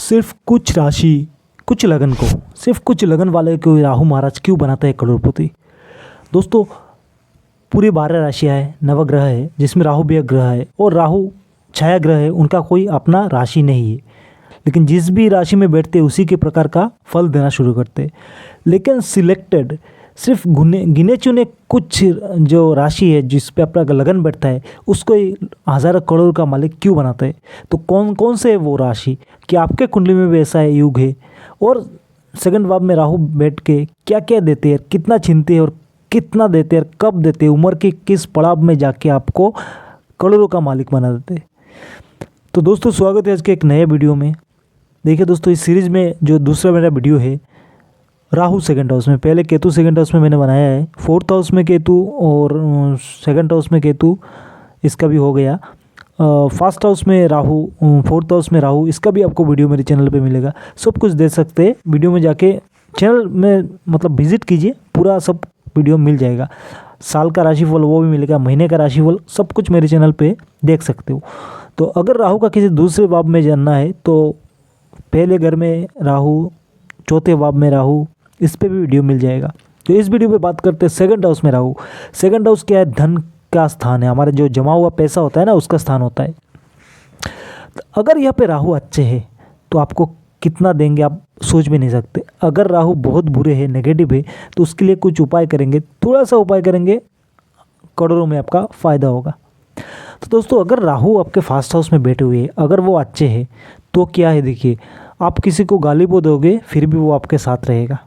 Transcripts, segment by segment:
सिर्फ कुछ राशि, कुछ लगन को, सिर्फ कुछ लगन वाले को राहु महाराज क्यों बनाता है करोड़पति। दोस्तों, पूरी 12 राशियाँ है, नवग्रह है, जिसमें राहु भी एक ग्रह है और राहु छाया ग्रह है। उनका कोई अपना राशि नहीं है, लेकिन जिस भी राशि में बैठते उसी के प्रकार का फल देना शुरू करते। लेकिन सिलेक्टेड सिर्फ गिने चुने कुछ जो राशि है जिस पे अपना लगन बैठता है, उसको हज़ारों करोड़ का मालिक क्यों बनाता है। तो कौन कौन से है वो राशि, कि आपके कुंडली में भी ऐसा युग है, और सेकंड भाव में राहु बैठ के क्या क्या देते हैं, कितना छीनते हैं और कितना देते हैं, कब देते हैं, उम्र के किस पड़ाव में जाके आपको करोड़ों का मालिक बना देते हैं। तो दोस्तों, स्वागत है आज के एक नए वीडियो में। देखिए दोस्तों, इस सीरीज़ में जो दूसरा मेरा वीडियो है राहु सेकंड हाउस में, पहले केतु सेकंड हाउस में मैंने बनाया है, फोर्थ हाउस में केतु और सेकंड हाउस में केतु, इसका भी हो गया। फर्स्ट हाउस में राहु, फोर्थ हाउस में राहु, इसका भी आपको वीडियो मेरे चैनल पे मिलेगा। सब कुछ देख सकते हैं वीडियो में, जाके चैनल में मतलब विजिट कीजिए, पूरा सब वीडियो मिल जाएगा। साल का राशिफल वो भी मिलेगा, महीने का राशिफल, सब कुछ मेरे चैनल पे देख सकते हो। तो अगर राहु का किसी दूसरे भाव में जानना है तो पहले घर में राहु, चौथे भाव में राहु, इस पे भी वीडियो मिल जाएगा। तो इस वीडियो पे बात करते हैं सेकंड हाउस में राहु। सेकंड हाउस क्या है? धन का स्थान है, हमारा जो जमा हुआ पैसा होता है ना, उसका स्थान होता है। तो अगर यहाँ पे राहु अच्छे हैं तो आपको कितना देंगे आप सोच भी नहीं सकते। अगर राहु बहुत बुरे हैं, नेगेटिव है, तो उसके लिए कुछ उपाय करेंगे, थोड़ा सा उपाय करेंगे, करोड़ों में आपका फ़ायदा होगा। तो दोस्तों, अगर राहु आपके फर्स्ट हाउस में बैठे हुए हैं, अगर वो अच्छे हैं तो क्या है, देखिए, आप किसी को गाली बो दोगे फिर भी वो आपके साथ रहेगा,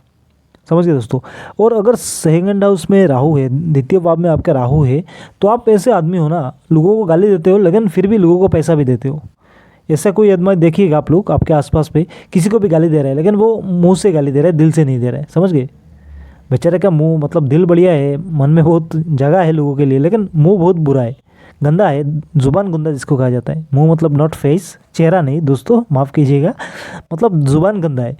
समझ गए दोस्तों। और अगर सेकंड हाउस में राहु है, द्वितीय भाव में आपका राहु है, तो आप ऐसे आदमी हो ना, लोगों को गाली देते हो लेकिन फिर भी लोगों को पैसा भी देते हो। ऐसा कोई आदमी देखिएगा आप लोग आपके आसपास पे, किसी को भी गाली दे रहा है लेकिन वो मुंह से गाली दे रहा है, दिल से नहीं दे रहा है, समझ गए। बेचारे का मुंह, मतलब दिल बढ़िया है, मन में बहुत जगह है लोगों के लिए, लेकिन मुंह बहुत बुरा है, गंदा है, जुबान गंदा जिसको कहा जाता है। मुंह मतलब नॉट फेस, चेहरा नहीं दोस्तों, माफ़ कीजिएगा, मतलब जुबान गंदा है,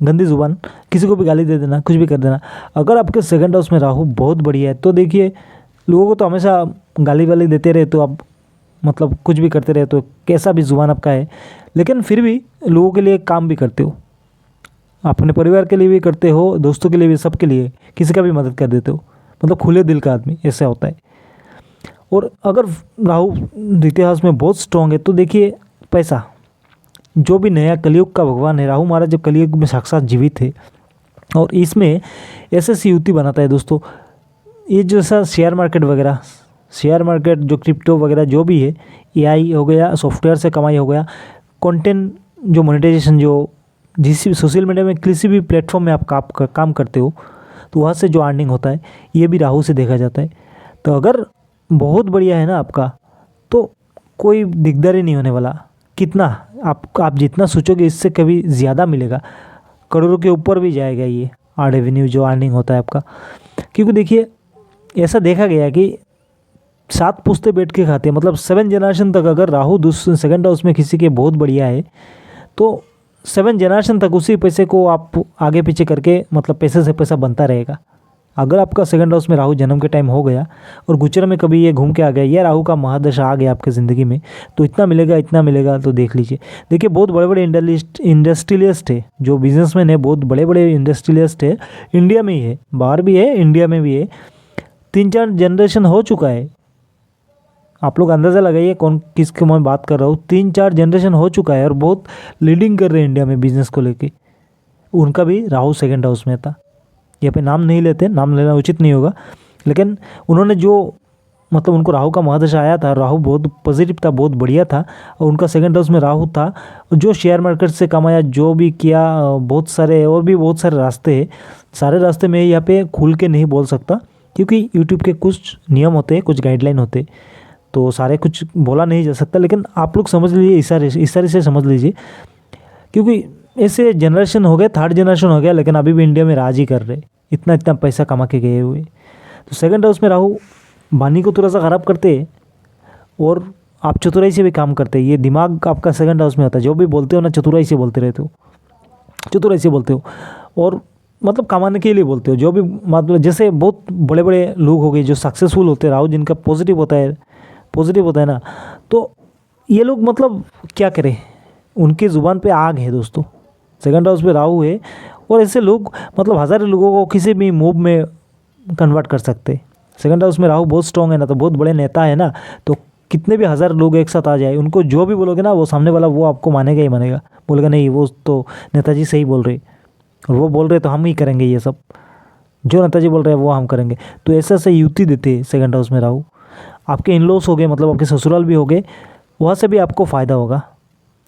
गंदी जुबान, किसी को भी गाली दे देना, कुछ भी कर देना। अगर आपके सेकंड हाउस में राहु बहुत बढ़िया है तो देखिए, लोगों को तो हमेशा गाली वाली देते रहे तो आप मतलब कुछ भी करते रहे तो कैसा भी जुबान आपका है, लेकिन फिर भी लोगों के लिए काम भी करते हो, अपने परिवार के लिए भी करते हो, दोस्तों के लिए भी, सबके लिए किसी का भी मदद कर देते हो, मतलब खुले दिल का आदमी, ऐसा होता है। और अगर राहु द्वितीय हाउस में बहुत स्ट्रॉन्ग है तो देखिए, पैसा, जो भी नया कलयुग का भगवान है राहु महाराज, जब कलयुग में साक्षात जीवित है, और इसमें ऐसे युति बनाता है दोस्तों, ये जैसा शेयर मार्केट वगैरह, शेयर मार्केट जो क्रिप्टो वगैरह जो भी है, एआई हो गया, सॉफ्टवेयर से कमाई हो गया, कंटेंट जो मोनेटाइजेशन, जो जिस सोशल मीडिया में किसी भी प्लेटफॉर्म में आप काम करते हो, तो वहाँ से जो अर्निंग होता है, ये भी राहु से देखा जाता है। तो अगर बहुत बढ़िया है ना आपका, तो कोई दिकदारी नहीं होने वाला। कितना आप जितना सोचोगे इससे कभी ज़्यादा मिलेगा, करोड़ों के ऊपर भी जाएगा ये रेवेन्यू जो अर्निंग होता है आपका। क्योंकि देखिए, ऐसा देखा गया कि 7 पुश्ते बैठ के खाते हैं, मतलब 7 जनरेशन तक। अगर राहु सेकंड हाउस में किसी के बहुत बढ़िया है तो 7 जनरेशन तक उसी पैसे को आप आगे पीछे करके, मतलब पैसे से पैसा बनता रहेगा। अगर आपका सेकंड हाउस में राहु जन्म के टाइम हो गया और गोचर में कभी ये घूम के आ गया, या राहु का महादशा आ गया आपके ज़िंदगी में, तो इतना मिलेगा, इतना मिलेगा, तो देख लीजिए। देखिए, बहुत बड़े बड़े इंडस्ट्रियलिस्ट है, जो बिजनेसमैन है, बहुत बड़े बड़े इंडस्ट्रियलिस्ट है, इंडिया में ही है, बाहर भी है, इंडिया में भी है। 3-4 जनरेशन हो चुका है, आप लोग अंदाज़ा लगाइए कौन किसके मैं बात कर रहा हूँ। 3-4 जनरेशन हो चुका है और बहुत लीडिंग कर रहे हैं इंडिया में बिजनेस को लेके। उनका भी राहु सेकंड हाउस में था। यहाँ पे नाम नहीं लेते, नाम लेना उचित नहीं होगा, लेकिन उन्होंने जो, मतलब उनको राहु का महादशा आया था, राहु बहुत पॉजिटिव था, बहुत बढ़िया था, और उनका सेकंड हाउस में राहु था, जो शेयर मार्केट से कमाया, जो भी किया, बहुत सारे और भी बहुत सारे रास्ते हैं। सारे रास्ते में यहाँ पे खुल के नहीं बोल सकता, क्योंकि यूट्यूब के कुछ नियम होते हैं, कुछ गाइडलाइन होते हैं, तो सारे कुछ बोला नहीं जा सकता। लेकिन आप लोग समझ लीजिए, इशारे से समझ लीजिए, क्योंकि ऐसे जनरेशन हो गए, 3rd जनरेशन हो गया, लेकिन अभी भी इंडिया में राज ही कर रहे, इतना इतना पैसा कमा के गए हुए। तो सेकंड हाउस में राहु वाणी को थोड़ा सा ख़राब करते हैं, और आप चतुराई से भी काम करते हैं। ये दिमाग आपका सेकंड हाउस में होता है, जो भी बोलते हो ना, चतुराई से बोलते रहते हो, चतुराई से बोलते हो, और मतलब कमाने के लिए बोलते हो। जो भी मतलब, जैसे बहुत बड़े बड़े लोग हो गए जो सक्सेसफुल होते हैं, राहु जिनका पॉजिटिव होता है ना, तो ये लोग मतलब क्या करें, उनकी ज़ुबान पे आग है दोस्तों। सेकंड हाउस पे राहु है और ऐसे लोग मतलब हज़ारों लोगों को किसी भी मूव में कन्वर्ट कर सकते हैं। सेकंड हाउस में राहु बहुत स्ट्रॉन्ग है ना, तो बहुत बड़े नेता है ना, तो कितने भी हज़ार लोग एक साथ आ जाए, उनको जो भी बोलोगे ना, वो सामने वाला वो आपको मानेगा ही मानेगा, बोलेगा नहीं वो तो नेताजी सही बोल रहे, और वो बोल रहे तो हम ही करेंगे, ये सब जो नेताजी बोल रहे हैं वो हम करेंगे। तो ऐसे ऐसे युक्ति देते हैं सेकंड हाउस में राहु। आपके इन लॉस हो गए, मतलब आपके ससुराल भी हो गए, वहाँ से भी आपको फ़ायदा होगा।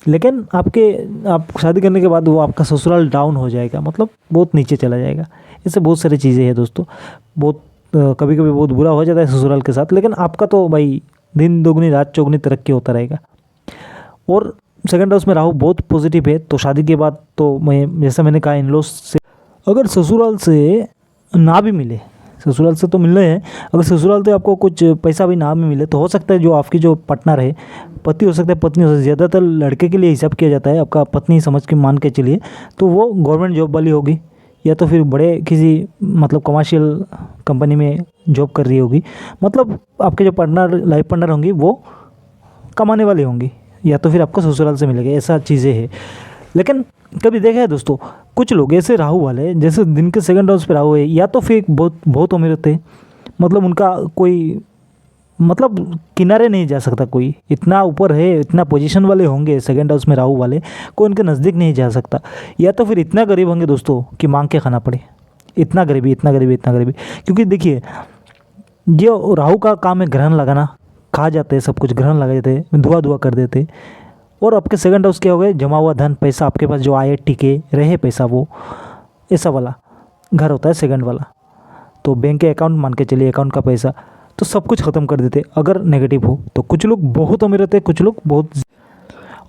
लेकिन आप शादी करने के बाद वो आपका ससुराल डाउन हो जाएगा, मतलब बहुत नीचे चला जाएगा। ऐसे बहुत सारी चीज़ें हैं दोस्तों। बहुत कभी कभी बहुत बुरा हो जाता है ससुराल के साथ, लेकिन आपका तो भाई दिन दोगुनी रात चौगुनी तरक्की होता रहेगा। और सेकंड हाउस में राहु बहुत पॉजिटिव है, तो शादी के बाद तो मैं जैसा मैंने कहा इन लॉस से अगर ससुराल से ना भी मिले, ससुराल से तो मिलने हैं, अगर ससुराल से आपको कुछ पैसा भी ना भी मिले तो हो सकता है जो आपकी जो पार्टनर है, पति हो सकता है पत्नी हो सकती है, ज़्यादातर लड़के के लिए हिसाब किया जाता है, आपका पत्नी समझ के मान के चलिए, तो वो गवर्नमेंट जॉब वाली होगी या तो फिर बड़े किसी मतलब कमर्शियल कंपनी में जॉब कर रही होगी, मतलब आपके जो पार्टनर लाइफ पार्टनर होंगी वो कमाने वाली होंगी, या तो फिर आपको ससुराल से मिलेगा, ऐसा चीज़ें है। लेकिन कभी देखा है दोस्तों, कुछ लोग ऐसे राहु वाले जैसे दिन के सेकंड हाउस पे राहु है, या तो फिर बहुत बहुत अमीर होते हैं, मतलब उनका कोई मतलब किनारे नहीं जा सकता, कोई इतना ऊपर है, इतना पोजीशन वाले होंगे सेकंड हाउस में राहु वाले, कोई उनके नज़दीक नहीं जा सकता, या तो फिर इतना गरीब होंगे दोस्तों कि मांग के खाना पड़े, इतना गरीबी इतना गरीबी इतना गरीबी। क्योंकि देखिए जो राहु का काम है ग्रहण लगाना, खा जाते हैं सब कुछ, ग्रहण लगा देते हैं, धुआं धुआं कर देते हैं। और आपके सेकंड हाउस क्या हो गए, जमा हुआ धन पैसा आपके पास जो आए टिके रहे पैसा, वो ऐसा वाला घर होता है सेकंड वाला। तो बैंक के अकाउंट मान के चलिए, अकाउंट का पैसा तो सब कुछ ख़त्म कर देते अगर नेगेटिव हो। तो कुछ लोग बहुत अमीर रहते हैं, कुछ लोग बहुत।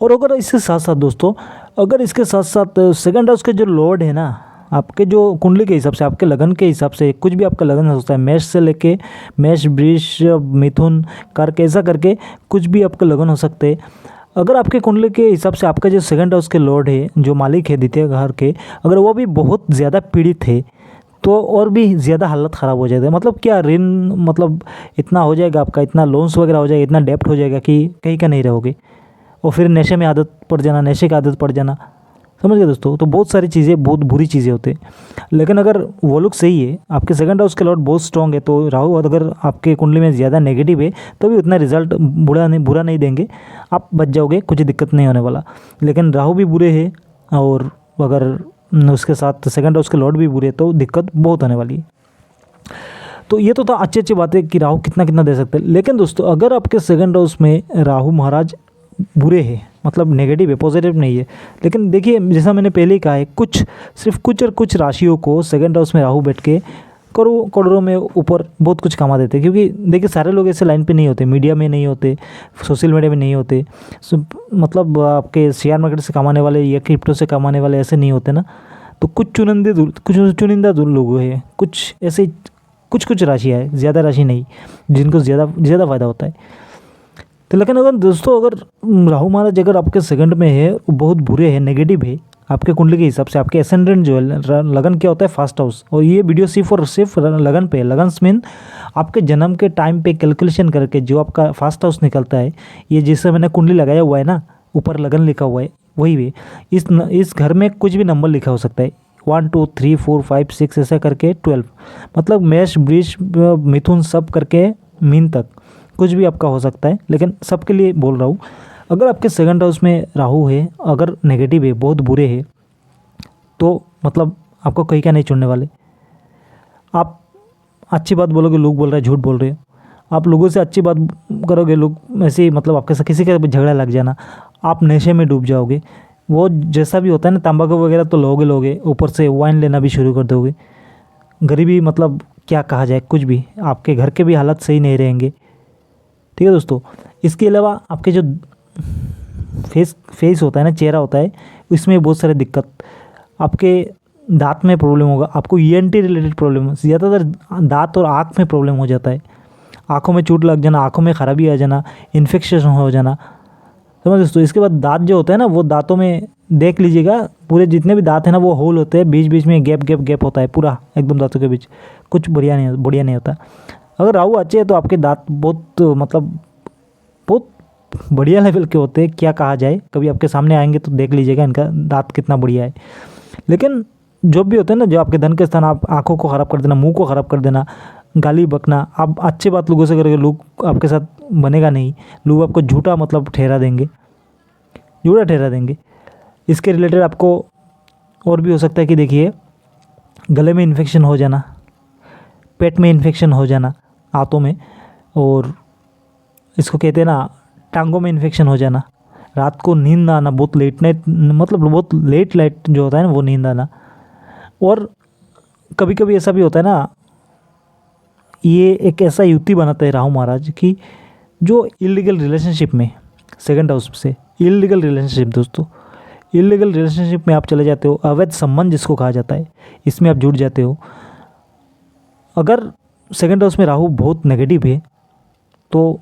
और अगर इसके साथ साथ दोस्तों, अगर इसके साथ साथ सेकंड हाउस के जो लॉर्ड है ना, आपके जो कुंडली के हिसाब से, आपके लगन के हिसाब से, कुछ भी आपका लगन हो सकता है, मेष से लेके मेष वृष मिथुन करके ऐसा करके कुछ भी आपका लगन हो सकते हैं। अगर आपके कुंडली के हिसाब से आपका जो सेकंड हाउस के लॉर्ड है, जो मालिक है द्वितीय घर के, अगर वो भी बहुत ज़्यादा पीड़ित है तो और भी ज़्यादा हालत ख़राब हो जाएगी। मतलब क्या ऋण, मतलब इतना हो जाएगा आपका, इतना लोन्स वगैरह हो जाएगा, इतना डेप्ट हो जाएगा कि कहीं का नहीं रहोगे। और फिर नशे में आदत पड़ जाना, नशे की आदत पड़ जाना, समझ गए दोस्तों। तो बहुत सारी चीज़ें, बहुत बुरी चीज़ें होती हैं। लेकिन अगर वो लोग सही है, आपके सेकंड हाउस के लॉर्ड बहुत स्ट्रॉन्ग है, तो राहु अगर आपके कुंडली में ज़्यादा नेगेटिव है तो भी उतना रिजल्ट बुरा नहीं देंगे, आप बच जाओगे, कुछ दिक्कत नहीं होने वाला। लेकिन राहु भी बुरे है और अगर उसके साथ सेकंड हाउस के लॉर्ड भी बुरे, तो दिक्कत बहुत होने वाली है। तो ये तो था अच्छी अच्छी बातें कि राहु कितना कितना दे सकते हैं। लेकिन दोस्तों अगर आपके सेकंड हाउस में राहु महाराज बुरे हैं, मतलब नेगेटिव है, पॉजिटिव नहीं है, लेकिन देखिए जैसा मैंने पहले ही कहा है, सिर्फ कुछ और कुछ राशियों को सेकंड हाउस में राहु बैठ के करोड़ों में ऊपर बहुत कुछ कमा देते हैं। क्योंकि देखिए सारे लोग ऐसे लाइन पे नहीं होते, मीडिया में नहीं होते, सोशल मीडिया में नहीं होते, मतलब आपके शेयर मार्केट से कमाने वाले या क्रिप्टो से कमाने वाले ऐसे नहीं होते ना। तो कुछ चुनिंदा लोग हैं, कुछ ऐसे कुछ राशियाँ है, ज़्यादा राशि नहीं, जिनको ज़्यादा फ़ायदा होता है। तो लेकिन अगर दोस्तों अगर राहु महाराज अगर आपके सेकंड में है, बहुत बुरे हैं, नेगेटिव है, आपके कुंडली के हिसाब से आपके एसेंडेंट जो है, लगन क्या होता है फर्स्ट हाउस। और ये वीडियो सिर्फ और सिर्फ लगन पे, लगन मीन आपके जन्म के टाइम पे कैलकुलेशन करके जो आपका फर्स्ट हाउस निकलता है, ये जिससे मैंने कुंडली लगाया हुआ है ना, ऊपर लगन लिखा हुआ है, वही है। इस घर में कुछ भी नंबर लिखा हो सकता है, 1 2 3 4 5 6 ऐसा करके 12, मतलब मेष वृष मिथुन सब करके मीन तक कुछ भी आपका हो सकता है। लेकिन सबके लिए बोल रहा हूँ, अगर आपके सेकंड हाउस में राहु है, अगर नेगेटिव है, बहुत बुरे है, तो मतलब आपको कहीं का नहीं चुनने वाले। आप अच्छी बात बोलोगे, लोग बोल रहे हैं झूठ बोल रहे हो। आप लोगों से अच्छी बात करोगे, लोग ऐसे ही मतलब आपके साथ किसी का झगड़ा लग जाना, आप नशे में डूब जाओगे। वो जैसा भी होता है ना, तंबाकू वगैरह तो लोगे, ऊपर से वाइन लेना भी शुरू कर दोगे। गरीबी मतलब क्या कहा जाए, कुछ भी, आपके घर के भी हालात सही नहीं रहेंगे। ठीक है दोस्तों। इसके अलावा आपके जो फेस होता है ना, चेहरा होता है, इसमें बहुत सारे दिक्कत, आपके दांत में प्रॉब्लम होगा, आपको ईएनटी रिलेटेड प्रॉब्लम, ज़्यादातर दांत और आँख में प्रॉब्लम हो जाता है, आँखों में चोट लग जाना, आँखों में खराबी आ जाना, इन्फेक्शन हो जाना, समझ दोस्तों। इसके बाद दांत जो होता है ना, वो दांतों में देख लीजिएगा, पूरे जितने भी दांत हैं ना, वो होल होते हैं, बीच बीच में गैप होता है पूरा एकदम दांतों के बीच, कुछ बढ़िया नहीं होता। अगर राहु अच्छे है तो आपके दांत बहुत मतलब बहुत बढ़िया लेवल के होते हैं, क्या कहा जाए। कभी आपके सामने आएंगे तो देख लीजिएगा इनका दांत कितना बढ़िया है। लेकिन जो भी होते हैं ना, जो आपके धन के स्थान, आप आंखों को ख़राब कर देना, मुंह को ख़राब कर देना, गाली बकना, आप अच्छी बात लोगों से करोगे, लोग आपके साथ बनेगा नहीं, लोग आपको झूठा मतलब ठहरा देंगे, झूठा ठहरा देंगे। इसके रिलेटेड आपको और भी हो सकता है कि देखिए, गले में इन्फेक्शन हो जाना, पेट में इन्फेक्शन हो जाना, आंतों में, और इसको कहते हैं ना टांगों में इन्फेक्शन हो जाना, रात को नींद ना आना, बहुत लेट नाइट, मतलब बहुत लेट लाइट जो होता है ना वो नींद आना। और कभी कभी ऐसा भी होता है ना, ये एक ऐसा युति बनाता है राहु महाराज की जो इलीगल रिलेशनशिप में, सेकंड हाउस से इलीगल रिलेशनशिप, दोस्तों इलीगल रिलेशनशिप में आप चले जाते हो, अवैध संबंध जिसको कहा जाता है, इसमें आप जुड़ जाते हो। अगर सेकंड हाउस में राहु बहुत नेगेटिव है तो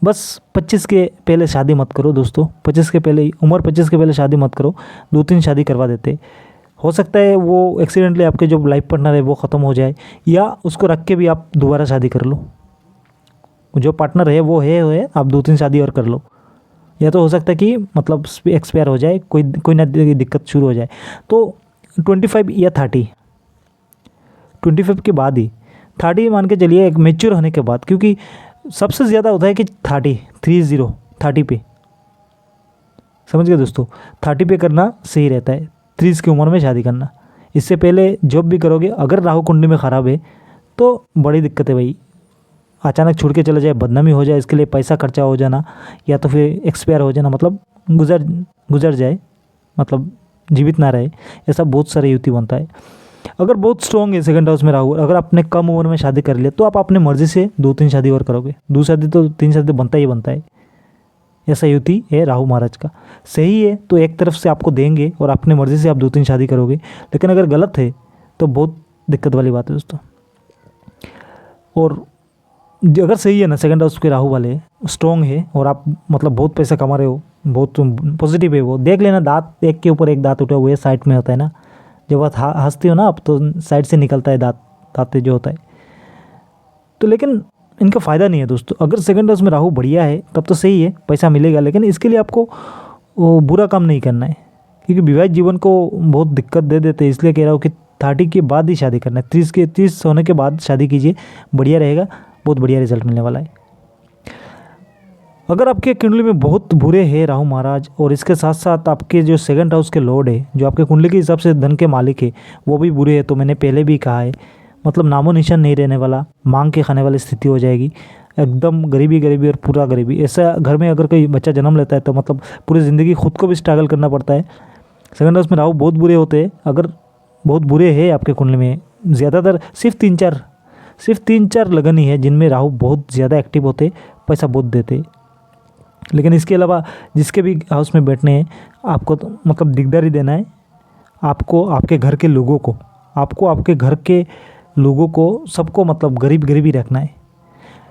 बस 25 के पहले शादी मत करो दोस्तों। 25 के पहले, उम्र 25 के पहले शादी मत करो। 2-3 शादी करवा देते, हो सकता है वो एक्सीडेंटली आपके जो लाइफ पार्टनर है वो ख़त्म हो जाए, या उसको रख के भी आप दोबारा शादी कर लो। जो पार्टनर है वो है आप 2-3 शादी और कर लो, या तो हो सकता है कि मतलब एक्सपायर हो जाए, कोई ना दिक्कत शुरू हो जाए। तो 25 या 25 के बाद ही, 30 मान के चलिए, एक मेच्योर होने के बाद, क्योंकि सबसे ज़्यादा होता है कि 30 पे, समझ गए दोस्तों, 30 पे करना सही रहता है, 30 की उम्र में शादी करना। इससे पहले जॉब भी करोगे, अगर राहु कुंडली में ख़राब है तो बड़ी दिक्कत है भाई। अचानक छूट के चले जाए, बदनामी हो जाए, इसके लिए पैसा खर्चा हो जाना, या तो फिर एक्सपायर हो जाना, मतलब गुजर जाए, मतलब जीवित ना रहे, ऐसा बहुत सारे युति बनता है। अगर बहुत स्ट्रॉन्ग है सेकंड हाउस में राहु, अगर आपने कम उम्र में शादी कर लिया तो आप अपने मर्जी से 2-3 शादी और करोगे, 2 शादी तो 3 शादी बनता ही बनता है। ऐसा युति है राहु महाराज का। सही है तो एक तरफ से आपको देंगे और अपने मर्जी से आप 2-3 शादी करोगे, लेकिन अगर गलत है तो बहुत दिक्कत वाली बात है दोस्तों। और अगर सही है ना, सेकंड हाउस के राहु वाले स्ट्रॉन्ग है और आप मतलब बहुत पैसा कमा रहे हो, बहुत पॉजिटिव है, वो देख लेना, दांत एक के ऊपर एक दांत उठे हुए साइड में होता है ना, जब आप हंसते हो ना आप तो साइड से निकलता है दांत जो होता है। तो लेकिन इनका फ़ायदा नहीं है दोस्तों। अगर सेकंड हाउस में राहु बढ़िया है तब तो सही है, पैसा मिलेगा, लेकिन इसके लिए आपको वो बुरा काम नहीं करना है, क्योंकि विवाहित जीवन को बहुत दिक्कत दे देते हैं। इसलिए कह रहा हूँ कि 30 के बाद ही शादी करना है, 30 होने के बाद शादी कीजिए, बढ़िया रहेगा, बहुत बढ़िया रिजल्ट मिलने वाला है। अगर आपके कुंडली में बहुत बुरे हैं राहु महाराज, और इसके साथ साथ आपके जो सेकंड हाउस के लॉर्ड है, जो आपके कुंडली के हिसाब से धन के मालिक है, वो भी बुरे है, तो मैंने पहले भी कहा है, मतलब नामो निशान नहीं रहने वाला, मांग के खाने वाली स्थिति हो जाएगी, एकदम गरीबी और पूरा गरीबी। ऐसा घर में अगर कोई बच्चा जन्म लेता है तो मतलब पूरी ज़िंदगी खुद को भी स्ट्रगल करना पड़ता है। सेकंड हाउस में राहु बहुत बुरे होते हैं। अगर बहुत बुरे हैं आपके कुंडली में, ज़्यादातर सिर्फ 3-4 लगन ही है जिनमें राहु बहुत ज़्यादा एक्टिव होते, पैसा बहुत देते। लेकिन इसके अलावा जिसके भी हाउस में बैठने हैं, आपको तो मतलब दिकदारी देना है, आपको आपके घर के लोगों को, आपके घर के लोगों को, सबको मतलब गरीबी रखना है।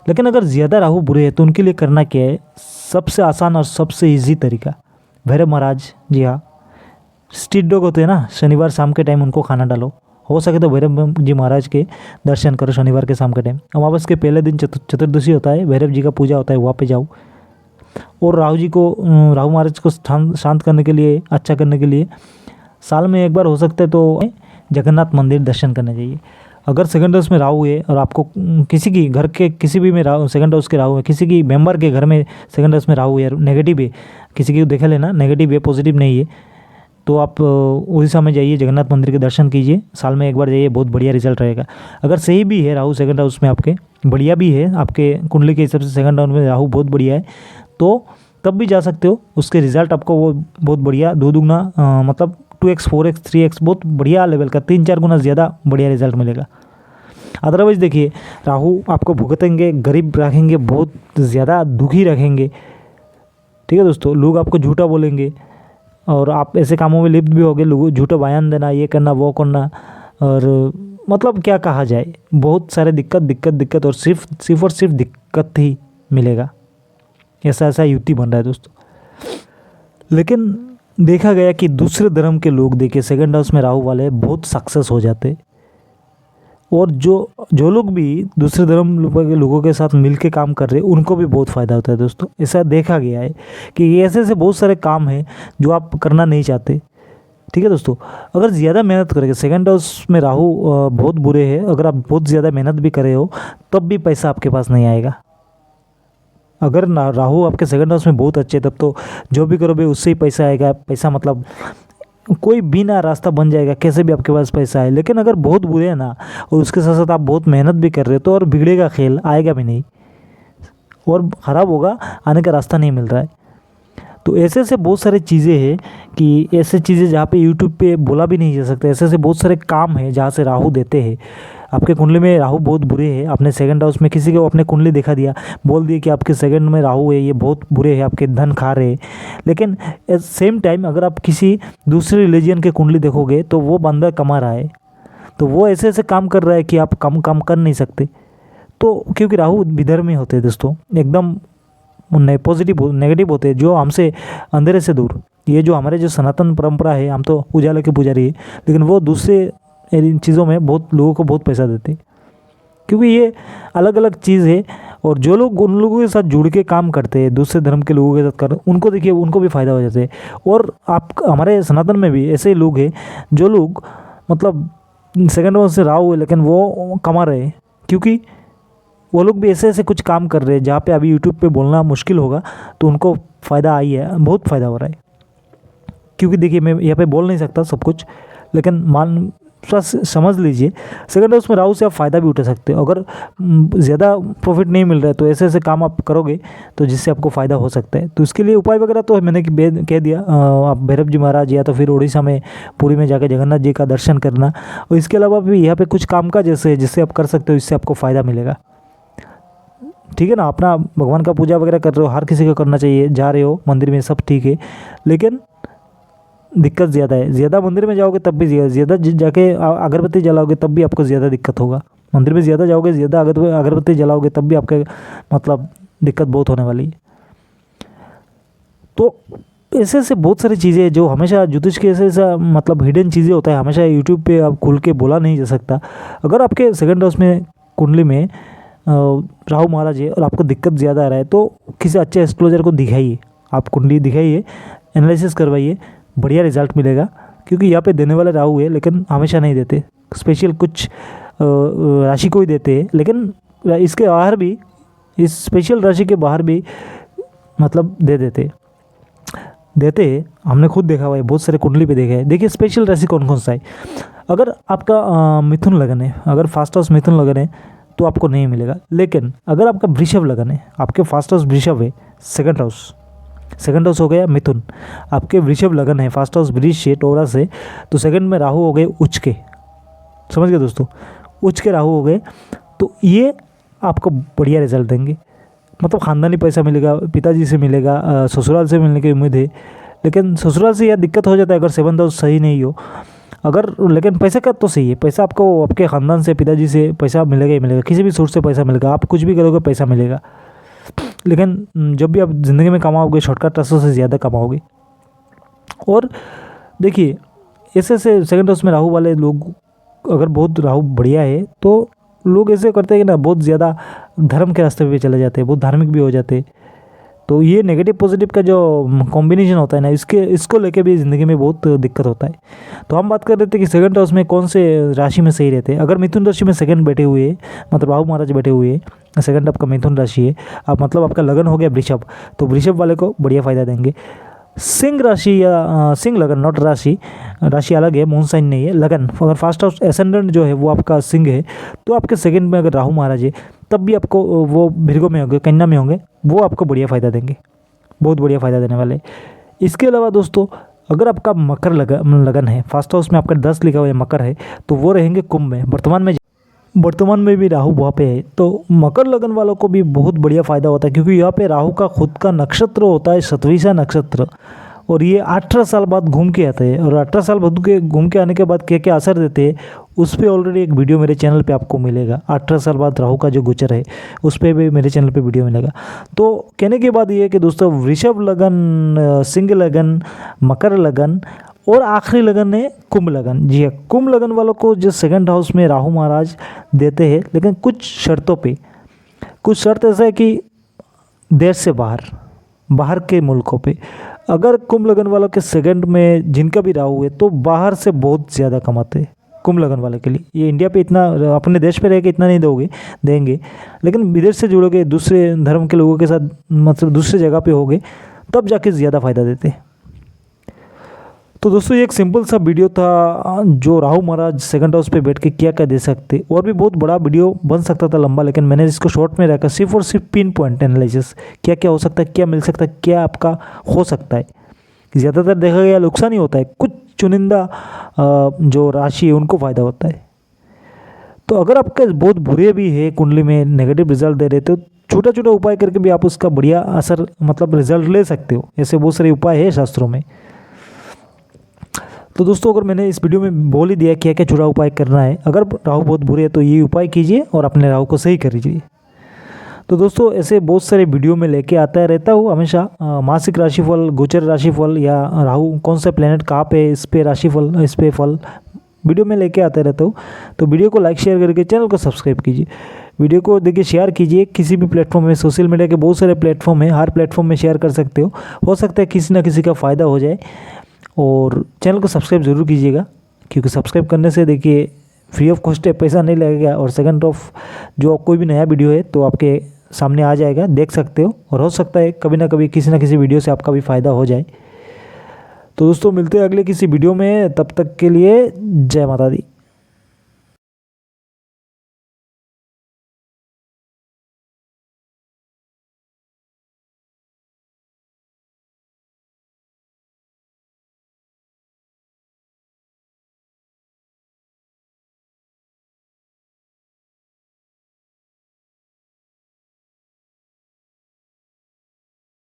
लेकिन अगर ज़्यादा राहु बुरे हैं तो उनके लिए करना क्या है, सबसे आसान और सबसे इजी तरीका, भैरव महाराज, जी हाँ, स्ट्रीट डॉग होते हैं ना, शनिवार शाम के टाइम उनको खाना डालो। हो सके तो भैरव जी महाराज के दर्शन करो शनिवार के शाम के टाइम। अमावस के पहले दिन चतुर्दशी होता है, भैरव जी का पूजा होता है, वहाँ पे जाओ। और राहु महाराज को शांत करने के लिए, अच्छा करने के लिए साल में एक बार हो सकता है तो जगन्नाथ मंदिर दर्शन करने चाहिए। अगर सेकंड हाउस में राहु है और आपको किसी की घर के किसी भी में राहु, सेकंड हाउस के राहु है, किसी की मेंबर के घर में सेकंड हाउस में राहु है, नेगेटिव है, किसी की देख लेना, नेगेटिव है, पॉजिटिव नहीं है, तो आप उड़ीसा में जाइए, जगन्नाथ मंदिर के दर्शन कीजिए, साल में एक बार जाइए, बहुत बढ़िया रिजल्ट रहेगा। अगर सही भी है राहु सेकंड हाउस में आपके, बढ़िया भी है आपके कुंडली के हिसाब से, सेकंड हाउस में राहु बहुत बढ़िया है, तो तब भी जा सकते हो। उसके रिजल्ट आपको वो बहुत बढ़िया, 2 दुगना मतलब 2x 4x 3x बहुत बढ़िया लेवल का, 3-4 गुना ज़्यादा बढ़िया रिजल्ट मिलेगा। अदरवाइज़ देखिए, राहु आपको भुगतेंगे, गरीब रखेंगे, बहुत ज़्यादा दुखी रखेंगे, ठीक है दोस्तों। लोग आपको झूठा बोलेंगे और आप ऐसे कामों में लिप्त भी होगे, लोगों झूठा बयान देना, ये करना वो करना, और मतलब क्या कहा जाए, बहुत सारे दिक्कत और सिर्फ दिक्कत ही मिलेगा। ऐसा युति बन रहा है दोस्तों। लेकिन देखा गया कि दूसरे धर्म के लोग, देखिए सेकंड हाउस में राहु वाले बहुत सक्सेस हो जाते, और जो जो लोग भी दूसरे धर्म के लोगों के साथ मिल के काम कर रहे हैं उनको भी बहुत फ़ायदा होता है दोस्तों। ऐसा देखा गया है कि ये ऐसे ऐसे बहुत सारे काम हैं जो आप करना नहीं चाहते। ठीक है दोस्तों, अगर ज़्यादा मेहनत करेंगे, सेकंड हाउस में राहु बहुत बुरे हैं, अगर आप बहुत ज़्यादा मेहनत भी कर रहे हो तब भी पैसा आपके पास नहीं आएगा। अगर ना राहु आपके सेकंड हाउस में बहुत अच्छे, तब तो जो भी करोगे उससे ही पैसा आएगा। पैसा मतलब कोई भी ना रास्ता बन जाएगा, कैसे भी आपके पास पैसा है। लेकिन अगर बहुत बुरे हैं ना और उसके साथ साथ आप बहुत मेहनत भी कर रहे हो तो और बिगड़ेगा खेल, आएगा भी नहीं और ख़राब होगा, आने का रास्ता नहीं मिल रहा है। तो ऐसे ऐसे बहुत सारी चीज़ें हैं कि ऐसे चीज़ें जहाँ पे यूट्यूब पे बोला भी नहीं जा सकता। ऐसे ऐसे बहुत सारे काम हैं जहाँ से राहु देते हैं। आपके कुंडली में राहु बहुत बुरे हैं, आपने सेकंड हाउस में किसी को अपने कुंडली दिखा दिया, बोल दिए कि आपके सेकंड में राहु है, ये बहुत बुरे हैं, आपके धन खा रहे हैं। लेकिन एट सेम टाइम अगर आप किसी दूसरे रिलीजन के कुंडली देखोगे तो वो बंदा कमा रहा है, तो वो ऐसे ऐसे काम कर रहा है कि आप काम कर नहीं सकते। तो क्योंकि राहु विधर्मी होते हैं दोस्तों, एकदम पॉजिटिव नेगेटिव होते हैं, जो हमसे अंधेरे से दूर। ये जो हमारे जो सनातन परंपरा है, हम तो उजाले के पुजारी है, लेकिन वो दूसरे इन चीज़ों में बहुत लोगों को बहुत पैसा देते हैं, क्योंकि ये अलग अलग चीज़ है। और जो लोग उन लोगों के साथ जुड़ के काम करते हैं, दूसरे धर्म के लोगों के साथ कर, उनको देखिए, उनको भी फ़ायदा हो जाता है। और आप हमारे सनातन में भी ऐसे लोग हैं जो लोग मतलब सेकंड हाउस से राहु है लेकिन वो कमा रहे हैं, क्योंकि वो लोग भी ऐसे ऐसे कुछ काम कर रहे हैं जहाँ पे अभी यूट्यूब पे बोलना मुश्किल होगा, तो उनको फ़ायदा आई है, बहुत फ़ायदा हो रहा है। क्योंकि देखिए, मैं यहाँ पे बोल नहीं सकता सब कुछ, लेकिन मान समझ लीजिए, सेकंड हाउस में राहु से आप फ़ायदा भी उठा सकते हो। अगर ज़्यादा प्रॉफिट नहीं मिल रहा है तो ऐसे ऐसे काम आप करोगे तो जिससे आपको फ़ायदा हो सकता है। तो इसके लिए उपाय वगैरह तो मैंने कह दिया, आप भैरव जी महाराज या तो फिर उड़ीसा में पुरी में जाकर जगन्नाथ जी का दर्शन करना। और इसके अलावा भी यहाँ पे कुछ काम का जैसे जिससे आप कर सकते हो, इससे आपको फ़ायदा मिलेगा। ठीक है ना, अपना भगवान का पूजा वगैरह कर रहे हो, हर किसी को करना चाहिए, जा रहे हो मंदिर में, सब ठीक है। लेकिन दिक्कत ज़्यादा है, ज़्यादा मंदिर में जाओगे तब भी ज़्यादा जाके अगरबत्ती जलाओगे तब भी आपको ज़्यादा दिक्कत होगा। मंदिर में ज़्यादा जाओगे, ज़्यादा अगरबत्ती जलाओगे तब भी आपके मतलब दिक्कत बहुत होने वाली है। तो ऐसे ऐसे बहुत सारी चीज़ें जो हमेशा ज्योतिष के ऐसे ऐसा मतलब हिडन चीज़ें होता है, हमेशा यूट्यूब पे आप खुल के बोला नहीं जा सकता। अगर आपके सेकंड हाउस में कुंडली में राहु महाराज है और आपको दिक्कत ज़्यादा आ रहा है तो किसी अच्छे एस्ट्रोलॉजर को दिखाइए, आप कुंडली दिखाइए, एनालिसिस करवाइए, बढ़िया रिजल्ट मिलेगा। क्योंकि यहाँ पे देने वाले राहु है लेकिन हमेशा नहीं देते, स्पेशल कुछ राशि को ही देते हैं। लेकिन इसके बाहर भी, इस स्पेशल राशि के बाहर भी मतलब देते हैं। हमने खुद देखा हुआ है, बहुत सारे कुंडली पे देखा है। देखिए स्पेशल राशि कौन कौन सा है। अगर आपका मिथुन लगन है, अगर फर्स्ट हाउस मिथुन लगन है तो आपको नहीं मिलेगा। लेकिन अगर आपका वृषभ लगन है, आपके फर्स्ट हाउस वृषभ है, सेकंड हाउस हो गया मिथुन, आपके वृषभ लगन है, फर्स्ट हाउस वृष है, टोरस है, तो सेकंड में राहु हो गए उच्च के, समझ गए दोस्तों, उच्च के राहु हो गए, तो ये आपको बढ़िया रिजल्ट देंगे। मतलब खानदानी पैसा मिलेगा, पिताजी से मिलेगा, ससुराल से मिलने की उम्मीद है। लेकिन ससुराल से यह दिक्कत हो जाता है अगर सेवंथ हाउस सही नहीं हो। लेकिन पैसा का तो सही है, पैसा आपको आपके ख़ानदान से, पिताजी से पैसा मिलेगा ही मिलेगा, किसी भी सोर्स से पैसा मिलेगा, आप कुछ भी करोगे पैसा मिलेगा। लेकिन जब भी आप ज़िंदगी में कमाओगे, शॉर्टकट रास्तों से ज़्यादा कमाओगे। और देखिए ऐसे ऐसे सेकंड हाउस में राहु वाले लोग, अगर बहुत राहु बढ़िया है तो लोग ऐसे करते हैं कि ना, बहुत ज़्यादा धर्म के रास्ते पे भी चले जाते हैं, बहुत धार्मिक भी हो जाते हैं। तो ये नेगेटिव पॉजिटिव का जो कॉम्बिनेशन होता है ना, इसको लेके भी ज़िंदगी में बहुत दिक्कत होता है। तो हम बात कर रहे थे कि सेकंड हाउस में कौन से राशि में सही रहते हैं। अगर मिथुन राशि में सेकंड बैठे हुए हैं, मतलब राहु महाराज बैठे हुए हैं, सेकंड आपका मिथुन राशि है, अब मतलब आपका लगन हो गया वृषभ, तो वृषभ वाले को बढ़िया फ़ायदा देंगे। सिंह राशि या सिंह लगन, नॉट राशि, राशि अलग है, मून साइन नहीं है, लगन। अगर फर्स्ट हाउस एसेंडेंट जो है वो आपका सिंह है, तो आपके सेकंड में अगर राहु महाराज है तब भी आपको वो भृगु में होंगे, कन्या में होंगे, वो आपको बढ़िया फ़ायदा देंगे, बहुत बढ़िया फ़ायदा देने वाले। इसके अलावा दोस्तों, अगर आपका मकर लगन है, फर्स्ट हाउस में आपका 10 लिखा हुआ है, मकर है, तो वो रहेंगे कुंभ में। वर्तमान में भी राहु वहाँ पे है, तो मकर लगन वालों को भी बहुत बढ़िया फ़ायदा होता है, क्योंकि यहाँ पे राहु का खुद का नक्षत्र होता है शतभिषा नक्षत्र, और ये 18 साल बाद घूम के आते हैं। और 18 साल बाद घूम के आने के बाद क्या क्या असर देते हैं, उस पर ऑलरेडी एक वीडियो मेरे चैनल पे आपको मिलेगा। 18 साल बाद राहु का जो गोचर है उस पर भी मेरे चैनल पे वीडियो मिलेगा। तो कहने की बात ये है कि दोस्तों, वृषभ लगन, सिंह लगन, मकर लगन और आखिरी लगन है कुंभ लगन। जी हाँ, कुंभ लगन वालों को जो सेकंड हाउस में राहु महाराज देते हैं, लेकिन कुछ शर्तों पे। कुछ शर्त ऐसा है कि देश से बाहर के मुल्कों पे। अगर कुंभ लगन वालों के सेकंड में जिनका भी राहु है तो बाहर से बहुत ज़्यादा कमाते हैं कुंभ लगन वाले के लिए। ये इंडिया पे इतना, अपने देश पे रह के इतना नहीं देंगे, लेकिन विदेश से जुड़ोगे, दूसरे धर्म के लोगों के साथ, मतलब दूसरे जगह पे होगे, तब जाके ज़्यादा फ़ायदा देते हैं। तो दोस्तों ये एक सिंपल सा वीडियो था, जो राहु महाराज सेकंड हाउस पे बैठ के क्या क्या दे सकते। और भी बहुत बड़ा वीडियो बन सकता था लंबा, लेकिन मैंने इसको शॉर्ट में रखा, सिर्फ और सिर्फ पिन पॉइंट एनालिसिस, क्या क्या हो सकता है, क्या मिल सकता है, क्या आपका हो सकता है। ज़्यादातर देखा गया नुकसान ही होता है, कुछ चुनिंदा जो राशि है उनको फ़ायदा होता है। तो अगर आपके बहुत बुरे भी है कुंडली में, नेगेटिव रिजल्ट दे रहे, तो छोटा छोटा उपाय करके भी आप उसका बढ़िया असर, मतलब रिजल्ट ले सकते हो। ऐसे बहुत सारे उपाय है शास्त्रों में। तो दोस्तों अगर मैंने इस वीडियो में बोल ही दिया क्या क्या छोटा उपाय करना है, अगर राहु बहुत बुरे है तो ये उपाय कीजिए और अपने राहु को सही करिए। तो दोस्तों ऐसे बहुत सारे वीडियो में लेके आता रहता हूँ हमेशा, मासिक राशिफल, गोचर राशिफल, या राहु कौन सा प्लेनेट कहाँ पे, इस पे राशिफल, इस पे फल वीडियो में लेके आता रहता हूँ। तो वीडियो को लाइक शेयर करके चैनल को सब्सक्राइब कीजिए। वीडियो को देखिए शेयर कीजिए किसी भी प्लेटफॉर्म में। सोशल मीडिया के बहुत सारे प्लेटफॉर्म है, हर प्लेटफॉर्म में शेयर कर सकते हो सकता है किसी ना किसी का फ़ायदा हो जाए। और चैनल को सब्सक्राइब ज़रूर कीजिएगा, क्योंकि सब्सक्राइब करने से देखिए फ्री ऑफ कॉस्ट है, पैसा नहीं लगेगा। और सेकंड ऑफ जो कोई भी नया वीडियो है तो आपके सामने आ जाएगा, देख सकते हो। और हो सकता है कभी ना कभी किसी ना किसी वीडियो से आपका भी फ़ायदा हो जाए। तो दोस्तों मिलते हैं अगले किसी वीडियो में, तब तक के लिए जय माता दी।